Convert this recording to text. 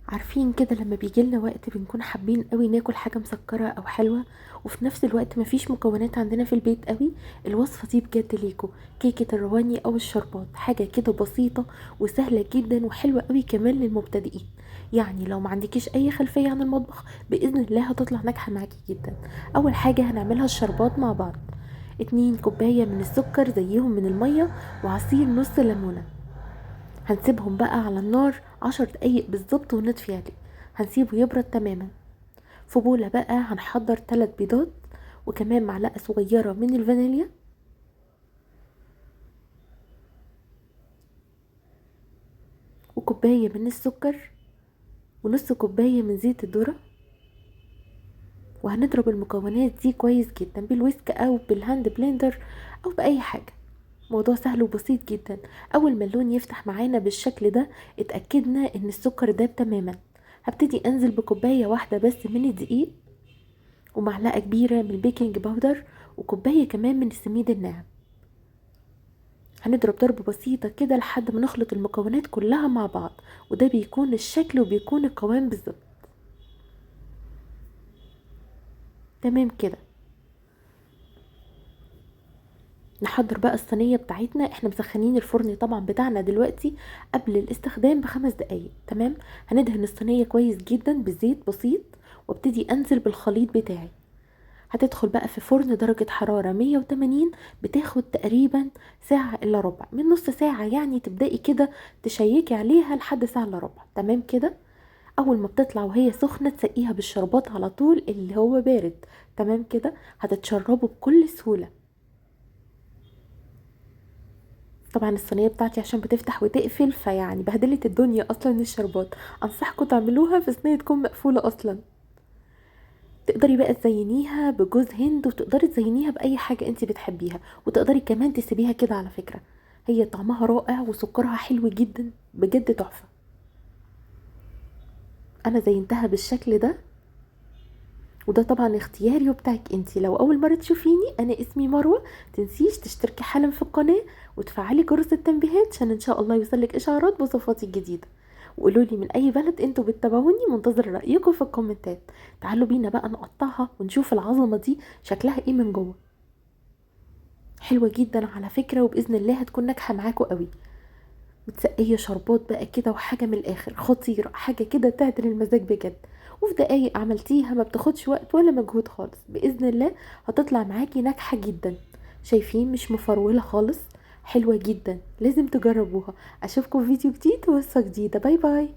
عارفين كده لما بيجيلنا وقت بنكون حابين قوي ناكل حاجة مسكرة او حلوة، وفي نفس الوقت مفيش مكونات عندنا في البيت قوي. الوصفة دي بجد ليكو. كيكة الرواني او الشربات حاجة كده بسيطة وسهلة جدا وحلوة قوي كمان للمبتدئين. يعني لو ما عندكيش اي خلفية عن المطبخ باذن الله هتطلع ناجحة معاكي جدا. اول حاجة هنعملها الشربات مع بعض. 2 كوباية من السكر زيهم من المية، وعصير نص ليمونة. هنسيبهم بقى على النار 10 دقايق بالظبط ونطفي عليه. هنسيبه يبرد تماما. في بولة بقى هنحضر 3 بيضات، وكمان معلقة صغيرة من الفانيليا، وكوباية من السكر، ونص كوباية من زيت الذرة. وهنضرب المكونات دي كويس جدا بالويسك او بالهاند بلندر او باي حاجة. موضوع سهل وبسيط جدا. اول ما اللون يفتح معانا بالشكل ده اتأكدنا ان السكر داب تماما. هبتدي انزل بكوباية واحدة بس من الدقيق، ومعلقة كبيرة من البيكنج باودر، وكوباية كمان من السميد الناعم. هنضرب ضربة بسيطة كده لحد ما نخلط المكونات كلها مع بعض، وده بيكون الشكل وبيكون القوام بالظبط. تمام كده. نحضر بقى الصينية بتاعتنا. احنا مسخنين الفرن طبعا بتاعنا دلوقتي قبل الاستخدام ب5 دقايق. تمام. هندهن الصينية كويس جدا بزيت بسيط، وابتدي انزل بالخليط بتاعي. هتدخل بقى في فرن درجة حرارة 180. بتاخد تقريبا ساعة الا ربع، من نص ساعة يعني. تبدأي كده تشيكي عليها لحد ساعة الا ربع. تمام كده. اول ما بتطلع وهي سخنة تسقيها بالشربات على طول اللي هو بارد. تمام كده. هتتشربوا بكل سهولة. طبعا الصينية بتاعتي عشان بتفتح وتقفل فيعني بهدلت الدنيا اصلا الشربات. انصحكم تعملوها في صينية تكون مقفولة اصلا. تقدري بقى تزينيها بجوز هند، وتقدري تزينيها باي حاجة انت بتحبيها، وتقدري كمان تسيبيها كده على فكرة. هي طعمها رائع وسكرها حلو جدا بجد تحفة. انا زينتها بالشكل ده، وده طبعا اختياري وبتاعك انتي. لو اول مرة تشوفيني انا اسمي مروة. تنسيش تشتركي حالا في القناة وتفعلي جرس التنبيهات عشان ان شاء الله يوصلك اشعارات بوصفاتي الجديدة. وقولوا لي من اي بلد انتوا بتتابعوني، منتظر رايكم في الكومنتات. تعالوا بينا بقى نقطعها ونشوف العظمة دي شكلها ايه من جوه. حلوة جدا على فكرة، وباذن الله هتكون ناجحة معاكم قوي. متسقية شربات بقى كده وحاجة من الاخر خطيرة، حاجة كده تعدل المزاج بجد. وفي دقايق عملتيها، ما بتاخدش وقت ولا مجهود خالص باذن الله. هتطلع معاكي ناجحة جدا. شايفين مش مفرولة خالص. حلوة جدا، لازم تجربوها. اشوفكم في فيديو جديد ووصفة جديدة. باي باي.